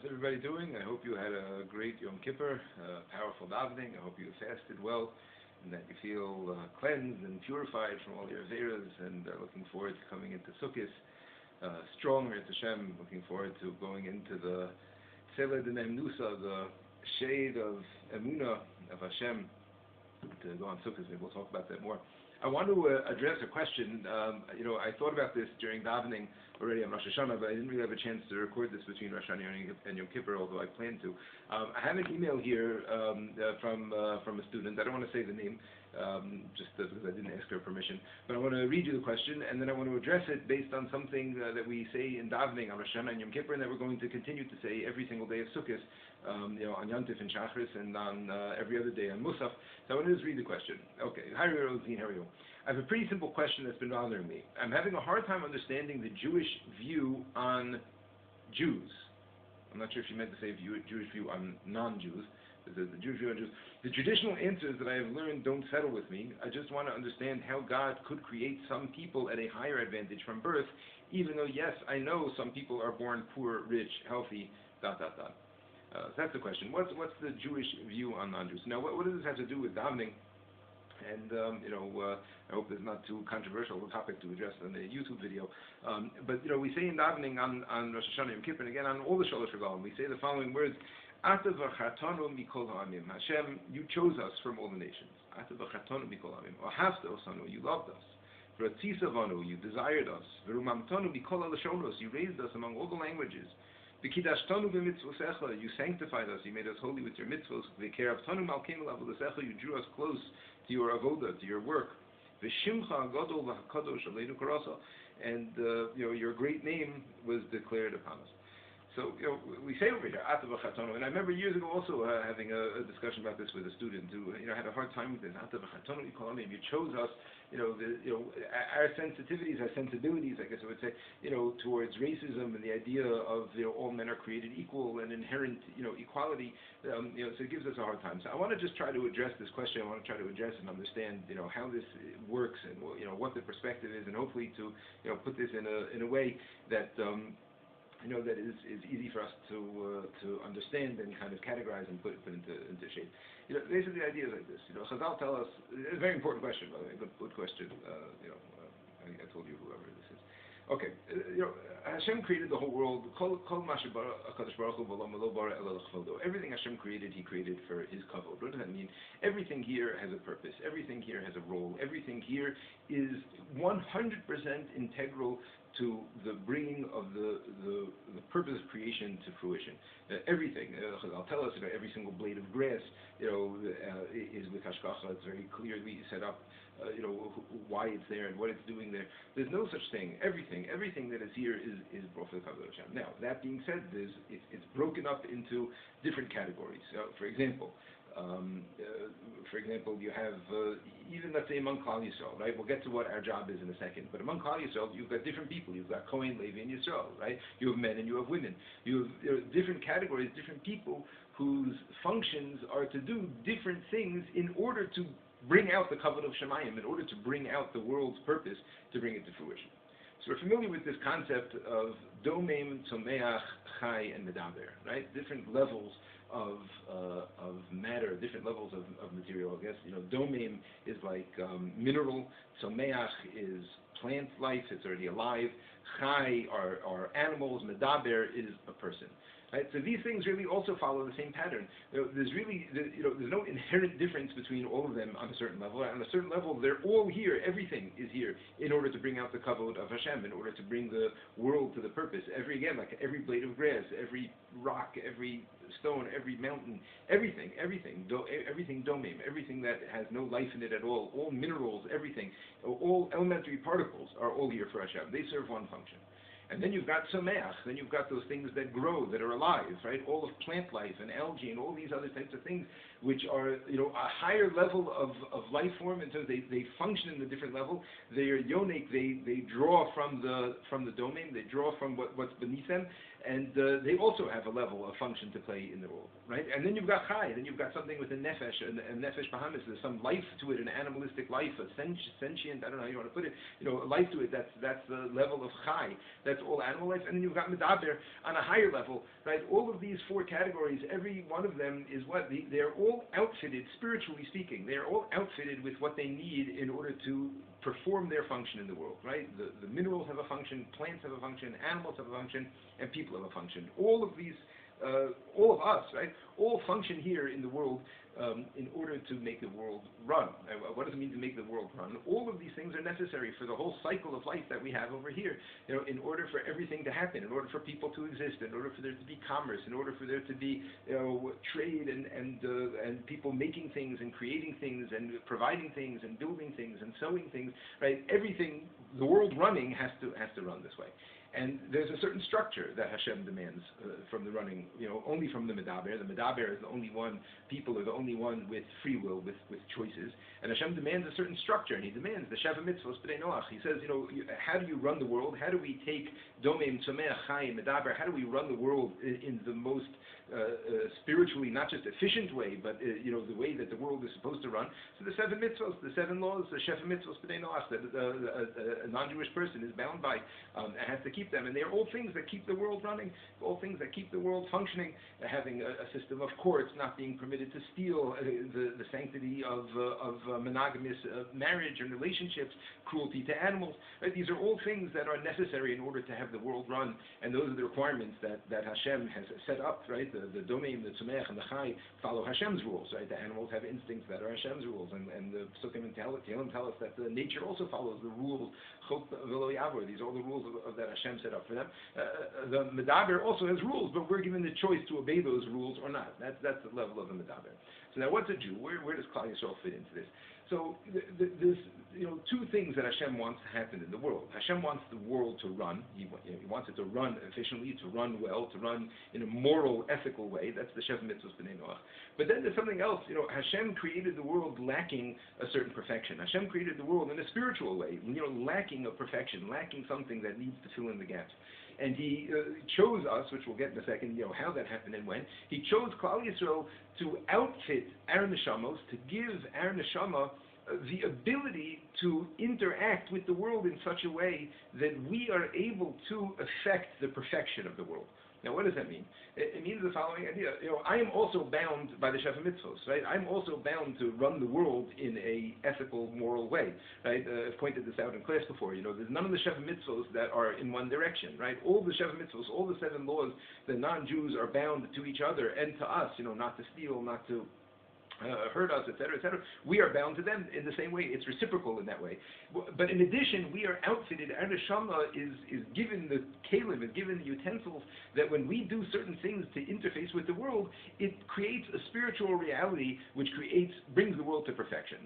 How's everybody doing? I hope you had a great Yom Kippur, powerful davening. I hope you fasted well and that you feel cleansed and purified from all your averas, and looking forward to coming into Sukkot stronger at Hashem, looking forward to going into the Tzele D'Nem Nusa, the shade of Emunah of Hashem, to go on Sukkot. Maybe we'll talk about that more. I want to address a question. I thought about this during davening already on Rosh Hashanah, but I didn't really have a chance to record this between Rosh Hashanah and Yom Kippur, although I plan to. I have an email here from a student. I don't want to say the name, just because I didn't ask her permission. But I want to read you the question, and then I want to address it based on something that we say in davening on Rosh Hashanah and Yom Kippur, and that we're going to continue to say every single day of Sukkot, on Yantif and Shachris, and on every other day on Musaf. So I want to just read the question. Okay. Hi, Rosie. How are you? I have a pretty simple question that's been bothering me. I'm having a hard time understanding the Jewish view on Jews. I'm not sure if she meant to say Jewish view on non-Jews. The Jewish view on Jews. The traditional answers that I have learned don't settle with me. I just want to understand how God could create some people at a higher advantage from birth, even though, yes, I know some people are born poor, rich, healthy, ... So that's the question. What's the Jewish view on non-Jews? Now, what does this have to do with davening? And I hope it's not too controversial a topic to address in the YouTube video. But we say in davening on Rosh Hashanah, Yom Kippur, and again on all the Shalosh Regalim, we say the following words: Atah, bachartanu mikol ha'amim. Hashem, you chose us from all the nations. Atah, bachartanu mikol ha'amim. Ahavta osanu, you loved us. V'ratzisavanu, you desired us. V'rumamtanu mikol ha'lashonos, you raised us among all the languages. You sanctified us, you made us holy with your mitzvos. You drew us close to your avoda, to your work. And your great name was declared upon us. So, we say over here, Atah bachartanu, and I remember years ago also having a discussion about this with a student who, had a hard time with this. Atah bachartanu, you chose us, our sensitivities, our sensibilities, I guess I would say, towards racism and the idea of, all men are created equal and inherent, equality, so it gives us a hard time. So I want to just try to address this question. I want to try to address and understand, how this works and, what the perspective is, and hopefully to, put this in a way that, that is easy for us to understand and kind of categorize and put into shape. Basically the idea is like this. Chazal tell us, a very important question, by the way, good question. I told you whoever this is. Okay, Hashem created the whole world. Everything Hashem created, He created for His kavod. What does that mean? Everything here has a purpose. Everything here has a role. Everything here is 100% integral to the bringing of the purpose of creation to fruition. Everything. I'll tell us, every single blade of grass, is with hashgacha. It's very clearly set up, why it's there and what it's doing there. There's no such thing. Everything that is here is brought for the kavod of Hashem. Now, that being said, it's broken up into different categories. For example, you have, even let's say among Klal Yisrael, right? We'll get to what our job is in a second. But among Klal Yisrael, you've got different people. You've got Kohen, Levi, and Yisrael, right? You have men and you have women. You have different categories, different people whose functions are to do different things in order to bring out the kavod of Shemayim, in order to bring out the world's purpose, to bring it to fruition. So we're familiar with this concept of domem, tzomeach, chai, and medaber, right? Different levels of matter, different levels of material. I guess domem is like mineral. Tzomeach is plant life; it's already alive. Chai are animals. Medaber is a person. Right? So these things really also follow the same pattern. There's no inherent difference between all of them on a certain level. On a certain level, they're all here. Everything is here in order to bring out the kavod of Hashem, in order to bring the world to the purpose. Like every blade of grass, every rock, every stone, every mountain, everything domem, everything that has no life in it at all minerals, everything, all elementary particles are all here for Hashem. They serve one function. And then you've got Sameach, then you've got those things that grow, that are alive, right? All of plant life and algae and all these other types of things, which are, a higher level of life form in terms of they function in a different level. They are yonik, they draw from the domain, they draw from what's beneath them, and they also have a level of function to play in the world, right? And then you've got chai, then you've got something with a nefesh, a nefesh bahamis. There's some life to it, an animalistic life, a sentient, I don't know how you want to put it, a life to it. That's the level of chai. That's all animal life. And then you've got medaber on a higher level, right? All of these four categories, every one of them is what? They're all outfitted, spiritually speaking. They're all outfitted with what they need in order to perform their function in the world, right? The minerals have a function, plants have a function, animals have a function, and people have a function. All of these, all of us, right, all function here in the world in order to make the world run. What does it mean to make the world run? All of these things are necessary for the whole cycle of life that we have over here. In order for everything to happen, in order for people to exist, in order for there to be commerce, in order for there to be trade and people making things and creating things and providing things and building things and sowing things, right? Everything, the world running has to run this way. And there's a certain structure that Hashem demands from the running, only from the medaber. The medaber is the only one, people are the only one with free will, with choices. And Hashem demands a certain structure, and He demands the Sheva Mitzvos B'nai Noach. He says, how do you run the world? How do we take Domem, Tzomech, Chai, Medaber? How do we run the world in the most spiritually, not just efficient way, but the way that the world is supposed to run? So the 7 mitzvos, the 7 laws, the Sheva Mitzvos B'nai Noach, that a non-Jewish person is bound by, and has to keep them. And they're all things that keep the world running, all things that keep the world functioning, having a system of courts, not being permitted to steal, the sanctity of monogamous marriage and relationships, cruelty to animals. Right? These are all things that are necessary in order to have the world run, and those are the requirements that Hashem has set up. Right? The domain, the tzomech, and the chai follow Hashem's rules. Right? The animals have instincts that are Hashem's rules, and the Succot and Tehillim tell us that the nature also follows the rules. These are all the rules of that Hashem set up for them. The medaber also has rules, but we're given the choice to obey those rules or not. That's the level of the medaber. So now, what's a Jew? Where does Klal Yisrael fit into this? So there's two things that Hashem wants to happen in the world. Hashem wants the world to run. He wants it to run efficiently, to run well, to run in a moral, ethical way. That's the Sheva Mitzvos B'nai Noach. But then there's something else. Hashem created the world lacking a certain perfection. Hashem created the world in a spiritual way, lacking a perfection, lacking something that needs to fill in the gaps. And He chose us, which we'll get in a second, how that happened and when. He chose Klal Yisrael to outfit our neshamos, to give our neshama the ability to interact with the world in such a way that we are able to affect the perfection of the world. Now, what does that mean? It means the following idea. I am also bound by the Sheva Mitzvos, right? I'm also bound to run the world in a ethical, moral way, right? I've pointed this out in class before. There's none of the Sheva Mitzvos that are in one direction, right? All the Sheva Mitzvos, all the 7 laws, the non-Jews are bound to each other and to us, not to steal, not to hurt us, etc., etc. We are bound to them in the same way. It's reciprocal in that way. But in addition, we are outfitted. Our neshama is given the kalim, is given the utensils that when we do certain things to interface with the world, it creates a spiritual reality which brings the world to perfection,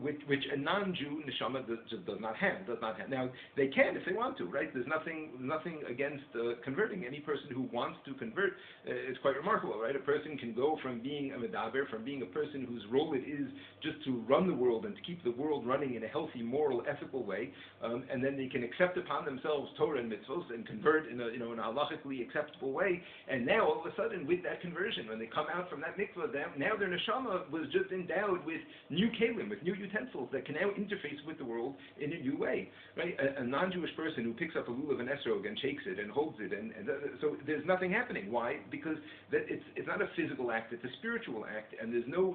which a non-Jew neshama just does not have. Now, they can if they want to, right? There's nothing against converting. Any person who wants to convert, it's quite remarkable, right? A person can go from being a medaber, from being a person whose role it is just to run the world and to keep the world running in a healthy, moral, ethical way, and then they can accept upon themselves Torah and mitzvos and convert in an halachically acceptable way. And now, all of a sudden, with that conversion, when they come out from that mikvah, now their neshama was just endowed with new kalim, with new utensils that can now interface with the world in a new way. Right? A non-Jewish person who picks up a lulav and esrog and shakes it and holds it, and so there's nothing happening. Why? Because it's not a physical act; it's a spiritual act, and there's no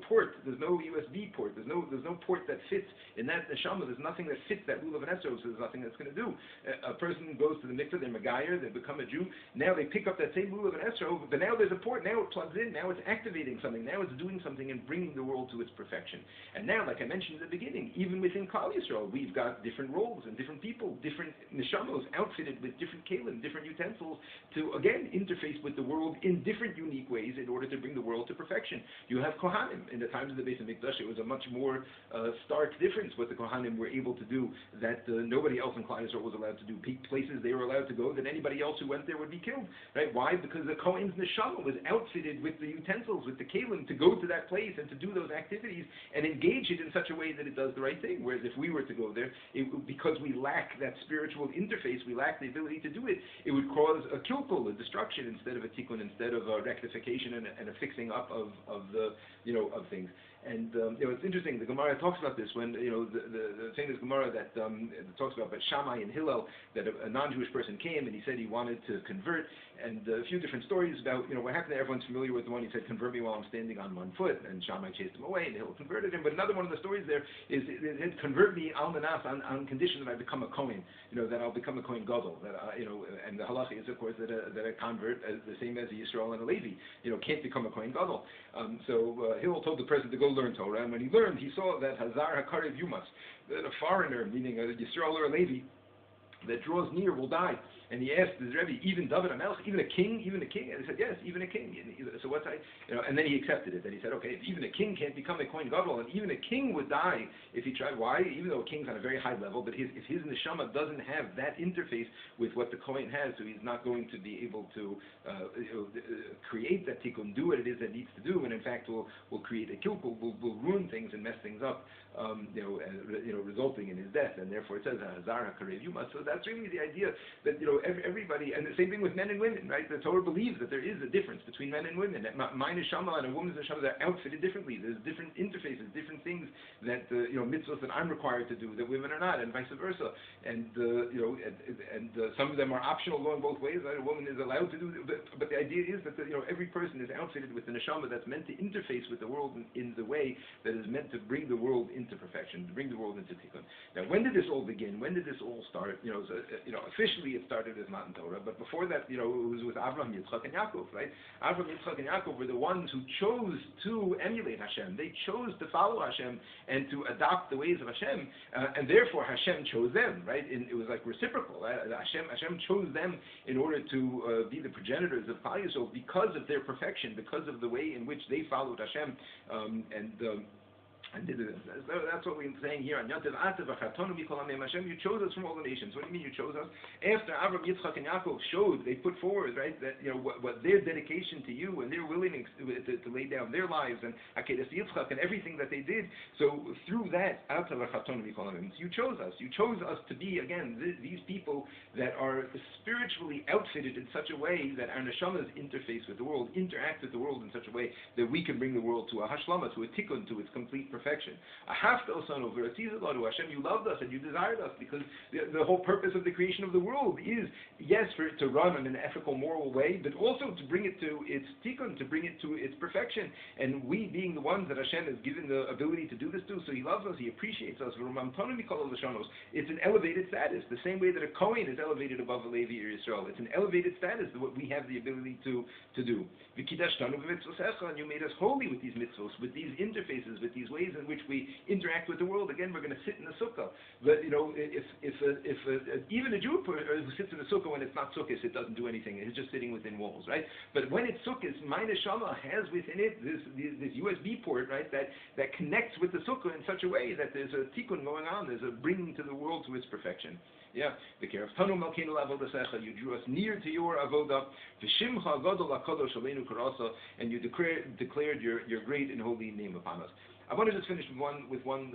port, there's no USB port, there's no port that fits in that neshama. There's nothing that fits that lulav and esrog, so there's nothing that's going to do. A person goes to the mikveh, they're megayer, they become a Jew. Now they pick up that same lulav and esrog, but now there's a port. Now it plugs in. Now it's activating something. Now it's doing something and bringing the world to its perfection. And now, like I mentioned at the beginning, even within Klal Yisrael, we've got different roles and different people, different neshamos outfitted with different kalim, different utensils to again interface with the world in different unique ways in order to bring the world to perfection. You have Kohanim. In the times of the Beis Hamikdash, it was a much more stark difference what the Kohanim were able to do that nobody else in Klal Yisrael was allowed to do. Places they were allowed to go that anybody else who went there would be killed. Right? Why? Because the Kohen's neshama was outfitted with the utensils, with the kelim, to go to that place and to do those activities and engage it in such a way that it does the right thing. Whereas if we were to go there, because we lack that spiritual interface, we lack the ability to do it, it would cause a kilkul, a destruction, instead of a tikkun, instead of a rectification and a fixing up of things. And it's interesting. The Gemara talks about this when the famous Gemara that talks about Shammai and Hillel, that a non-Jewish person came and he said he wanted to convert, and a few different stories about what happened there. Everyone's familiar with the one he said, "Convert me while I'm standing on one foot," and Shammai chased him away, and Hillel converted him. But another one of the stories there is it said, "Convert me almanas on condition that I become a Kohen, that I'll become a Kohen Gadol." That and the halacha is of course that a convert, the same as a Yisrael and a Levi, can't become a Kohen Gadol. So Hillel told the person to go learn Torah, and when he learned, he saw that Hazar Hakarev Yumas, that a foreigner, meaning a Yisrael or a Levi, that draws near will die. And he asked his Rebbe, even David HaMelech, even a king? And he said, yes, even a king. So what's and then he accepted it. Then he said, okay, if even a king can't become a Kohen Gadol, and even a king would die if he tried. Why? Even though a king's on a very high level, but if his neshama doesn't have that interface with what the Kohen has, so he's not going to be able to create that tikkun, do what it is that needs to do, and in fact will create a kilkul, will ruin things and mess things up, resulting in his death. And therefore it says, Hazar HaKarev Yuma. So that's really the idea that, everybody, and the same thing with men and women, right? The Torah believes that there is a difference between men and women, that my neshama and a woman's neshama, they're outfitted differently. There's different interfaces, different things that, mitzvahs that I'm required to do that women are not, and vice versa. And, some of them are optional going both ways, right? A woman is allowed to do, but the idea is that, every person is outfitted with the neshama that's meant to interface with the world in the way that is meant to bring the world into perfection, to bring the world into tikkun. Now, when did this all begin? When did this all start? Officially it started as Matan Torah, but before that, it was with Avraham, Yitzchak, and Yaakov, right? Avraham, Yitzchak, and Yaakov were the ones who chose to emulate Hashem. They chose to follow Hashem and to adopt the ways of Hashem, and therefore Hashem chose them, right? It was like reciprocal. Right? Hashem chose them in order to be the progenitors of Klal Yisrael because of their perfection, because of the way in which they followed Hashem, and that's what we're saying here on Atah, bachartanu mikol Hashem, you chose us from all the nations. What do you mean you chose us? After Avraham, Yitzchak, and Yaakov showed, they put forward, right, that what their dedication to you and their willingness to lay down their lives and Akedas Yitzchak and everything that they did. So through that, Atah bachartanu mikol you chose us. You chose us to be again these people that are spiritually outfitted in such a way that our neshamas interface with the world, interact with the world in such a way that we can bring the world to a hashlama, to a tikkun, to its complete perfection. Hashem, you loved us and you desired us because the whole purpose of the creation of the world is, yes, for it to run in an ethical, moral way, but also to bring it to its tikkun, to bring it to its perfection. And we being the ones that Hashem has given the ability to do this to, so He loves us, He appreciates us. It's an elevated status, the same way that a Kohen is elevated above a Levi or Yisrael. It's an elevated status that what we have the ability to do. And you made us holy with these mitzvos, with these interfaces, with these ways in which we interact with the world. Again, we're going to sit in the sukkah. But if even a Jew who sits in the sukkah when it's not sukkah, it doesn't do anything. It's just sitting within walls, right? But when it's sukkah, my neshama has within it this USB port, right, that connects with the sukkah in such a way that there's a tikkun going on. There's a bringing to the world to its perfection. Yeah, the care of Tanu Malkeinu Lavodasecha, you drew us near to your avodah, V'shimcha Gadol HaKadosh Aleinu Karasa, and you declared your great and holy name upon us. I want to just finish with one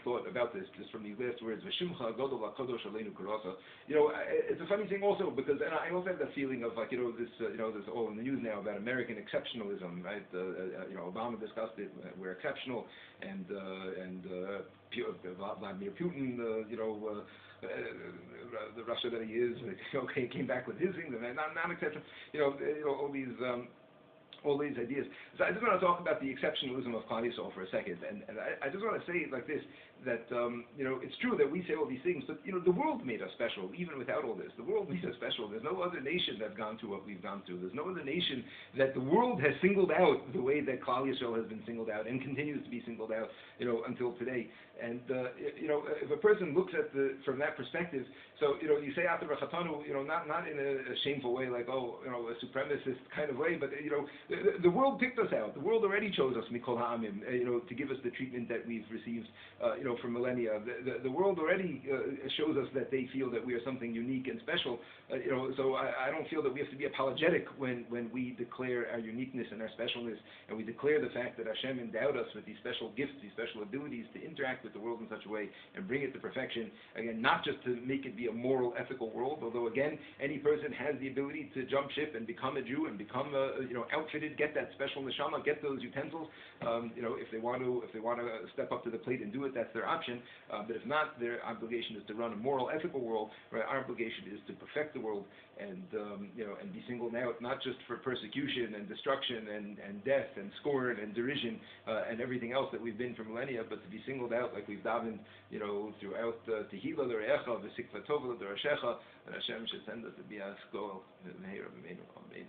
thought about this, just from these last words. V'shimcha Gadol HaKadosh Aleinu Karasa. It's a funny thing also because, and I also have that feeling of like this all in the news now about American exceptionalism, right? Obama discussed it. We're exceptional, and Vladimir Putin, the Russia that he is, came back with his things, and not exceptional. All these ideas. So I just want to talk about the exceptionalism of Klal Yisrael for a second, and I just want to say it like this, that it's true that we say all these things, but the world made us special, even without all this. The world made us special. There's no other nation that's gone through what we've gone through. There's no other nation that the world has singled out the way that Klal Yisrael has been singled out and continues to be singled out, until today. And if a person looks at from that perspective, so you say Atah bachartanu, not in a shameful way, like a supremacist kind of way, but the world picked us out. The world already chose us, mikol ha'amim, to give us the treatment that we've received, for millennia. The world already shows us that they feel that we are something unique and special. So I don't feel that we have to be apologetic when we declare our uniqueness and our specialness, and we declare the fact that Hashem endowed us with these special gifts, these special abilities to interact with the world in such a way and bring it to perfection. Again, not just to make it be a moral, ethical world, although again, any person has the ability to jump ship and become a Jew and become outfitted, get that special neshama, get those utensils. If they want to step up to the plate and do it, that's their option. But if not, their obligation is to run a moral, ethical world. Right? Our obligation is to perfect the world and be singled out not just for persecution and destruction and death and scorn and derision and everything else that we've been for millennia, but to be singled out like we've davened, throughout Tehillah l'Re'echa v'Sikva Tova l'Dorashecha, and Hashem should send us to be a skol. Amen.